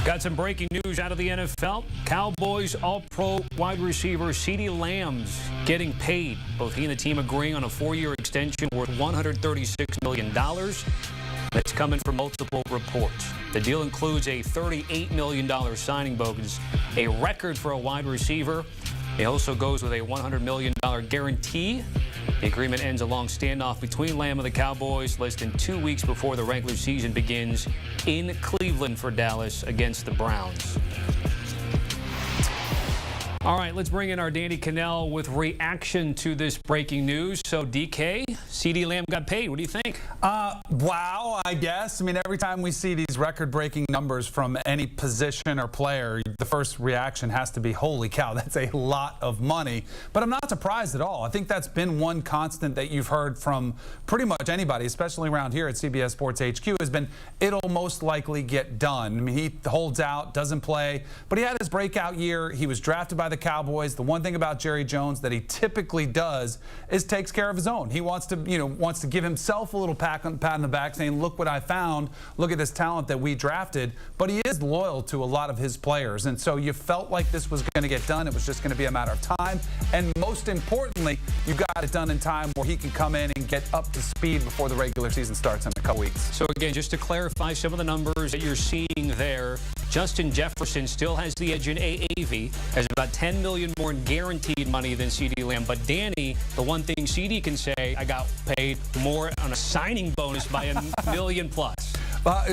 Got some breaking news out of the NFL. Cowboys All-Pro wide receiver Ceedee Lamb's getting paid. Both he and the team agreeing on a 4-year extension worth $136 million. That's coming from multiple reports. The deal includes a $38 million signing bonus, a record for a wide receiver. It also goes with a $100 million guarantee. The agreement ends a long standoff between Lamb and the Cowboys less than 2 weeks before the regular season begins in Cleveland for Dallas against the Browns. All right, let's bring in our Danny Kanell with reaction to this breaking news. So, DK, Ceedee Lamb got paid. What do you think? Wow, I guess. I mean, every time we see these record-breaking numbers from any position or player, the first reaction has to be, holy cow, that's a lot of money. But I'm not surprised at all. I think that's been one constant that you've heard from pretty much anybody, especially around here at CBS Sports HQ, has been it'll most likely get done. I mean, he holds out, doesn't play, but he had his breakout year. He was drafted by the Cowboys. The one thing about Jerry Jones that he typically does is takes care of his own. He wants to, wants to give himself a little pat on the back saying, look what I found. Look at this talent that we drafted. But he is loyal to a lot of his players. And so you felt like this was going to get done. It was just going to be a matter of time. And most importantly, you got it done in time where he can come in and get up to speed before the regular season starts in a couple weeks. So again, just to clarify some of the numbers that you're seeing there, Justin Jefferson still has the edge in AAV, has about $10 million more in guaranteed money than Ceedee Lamb. But Danny, the one thing Ceedee can say, I got paid more on a signing bonus by $1 million plus.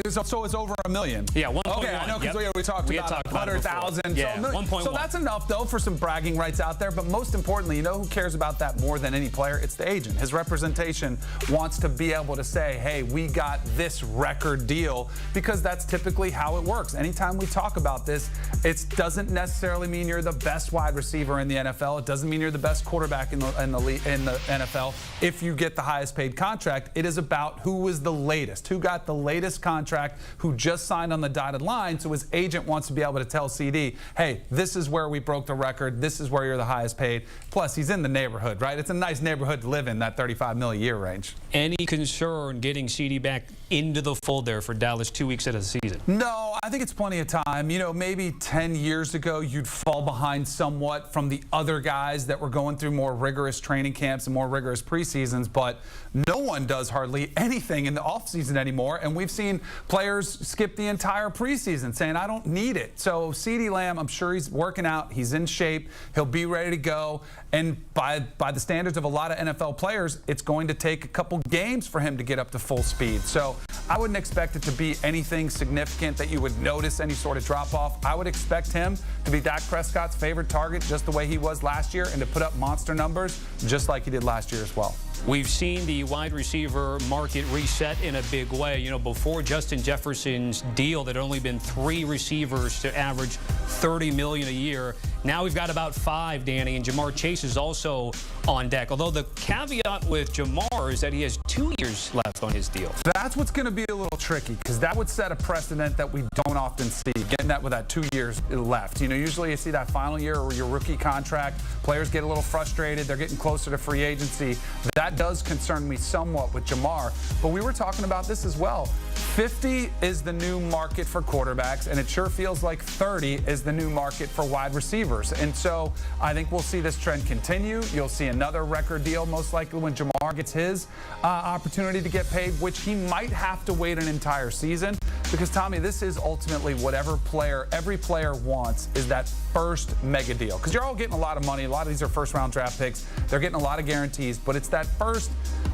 So it's over $1 million. Yeah, 1.1. Okay, I know because we talked about 100,000. Yeah, 1.1. So that's enough, though, for some bragging rights out there. But most importantly, you know who cares about that more than any player? It's the agent. His representation wants to be able to say, hey, we got this record deal, because that's typically how it works. Anytime we talk about this, it doesn't necessarily mean you're the best wide receiver in the NFL. It doesn't mean you're the best quarterback in the NFL. If you get the highest paid contract, it is about who was the latest, who got the latest contract, who just signed on the dotted line. So his agent wants to be able to tell Ceedee, hey, this is where we broke the record. This is where you're the highest paid. Plus, he's in the neighborhood, right? It's a nice neighborhood to live in, that $35 million a year range. Any concern getting Ceedee back into the fold there for Dallas 2 weeks into the season? No, I think it's plenty of time. You know, maybe 10 years ago, you'd fall behind somewhat from the other guys that were going through more rigorous training camps and more rigorous preseasons, but no one does hardly anything in the offseason anymore. And we've seen players skip the entire preseason saying, I don't need it. So Ceedee Lamb, I'm sure he's working out. He's in shape. He'll be ready to go. And by the standards of a lot of NFL players, it's going to take a couple games for him to get up to full speed. So I wouldn't expect it to be anything significant that you would notice any sort of drop-off. I would expect him to be Dak Prescott's favorite target just the way he was last year and to put up monster numbers just like he did last year as well. We've seen the wide receiver market reset in a big way. You know, before Justin Jefferson's deal, there had only been 3 receivers to average $30 million a year. Now we've got about 5, Danny, and Jamar Chase is also on deck. Although the caveat with Jamar is that he has 2 years left on his deal. That's what's going to be a little tricky, because that would set a precedent that we don't often see, getting that with that 2 years left. You know, usually you see that final year or your rookie contract, players get a little frustrated, they're getting closer to free agency. That does concern me somewhat with Jamar, but we were talking about this as well. 50 is the new market for quarterbacks, and it sure feels like 30 is the new market for wide receivers. And so I think we'll see this trend continue. You'll see another record deal most likely when Jamar gets his opportunity to get paid, which he might have to wait an entire season. Because, Tommy, this is ultimately whatever player, every player wants is that first mega deal. Because you're all getting a lot of money. A lot of these are first-round draft picks. They're getting a lot of guarantees. But it's that first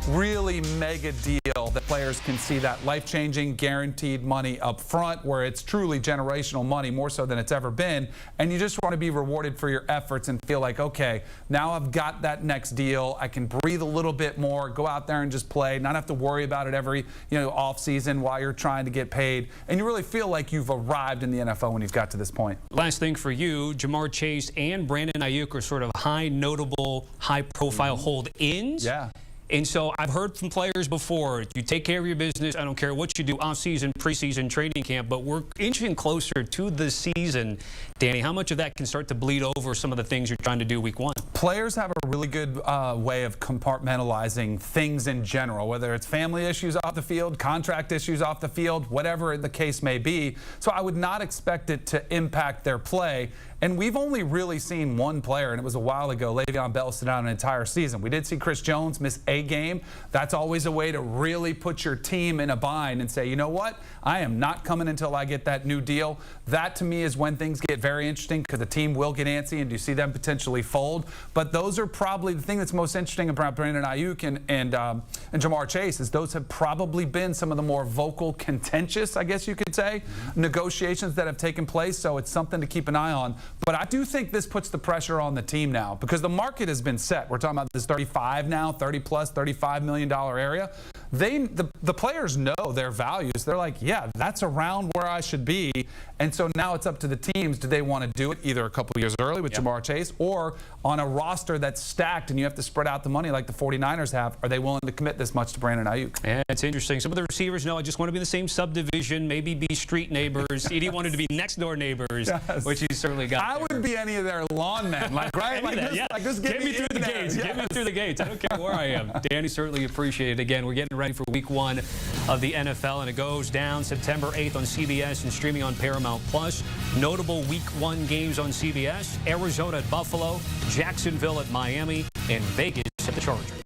really mega deal that players can see that life-changing guaranteed money up front, where it's truly generational money, more so than it's ever been. And you just want to be rewarded for your efforts and feel like, okay, now I've got that next deal. I can breathe a little bit more, go out there and just play, not have to worry about it every off season while you're trying to get paid. And you really feel like you've arrived in the NFL when you've got to this point. Last thing for you, Jamar Chase and Brandon Ayuk are sort of high notable, high profile hold-ins. Yeah. And so I've heard from players before, you take care of your business. I don't care what you do, off-season, preseason, training camp, but we're inching closer to the season. Danny, how much of that can start to bleed over some of the things you're trying to do week one? Players have a really good way of compartmentalizing things in general, whether it's family issues off the field, contract issues off the field, whatever the case may be. So I would not expect it to impact their play. And we've only really seen one player, and it was a while ago, Le'Veon Bell, sit out an entire season. We did see Chris Jones miss a game. That's always a way to really put your team in a bind and say, you know what? I am not coming until I get that new deal. That, to me, is when things get very interesting because the team will get antsy and you see them potentially fold. But those are probably the thing that's most interesting about Brandon Ayuk and Jamar Chase is those have probably been some of the more vocal, contentious, I guess you could say, negotiations that have taken place. So it's something to keep an eye on. But I do think this puts the pressure on the team now because the market has been set. We're talking about this 35 now, 30-plus, $35 million area. The players know their values. They're like, yeah, that's around where I should be. And so now it's up to the teams. Do they want to do it either a couple of years early with Jamar Chase or on a roster that's stacked and you have to spread out the money like the 49ers have? Are they willing to commit this much to Brandon Ayuk? Yeah, it's interesting. Some of the receivers know I just want to be in the same subdivision, maybe be street neighbors. Ceedee wanted to be next door neighbors, yes, which he certainly got. I would be any of their lawn men, like right, like this, yeah. Like just get me through the gates. Yes. Get me through the gates. I don't care where I am. Danny, certainly appreciate it. Again, we're getting ready for week one of the NFL, and it goes down September 8th on CBS and streaming on Paramount Plus. Notable week one games on CBS: Arizona at Buffalo, Jacksonville at Miami, and Vegas at the Chargers.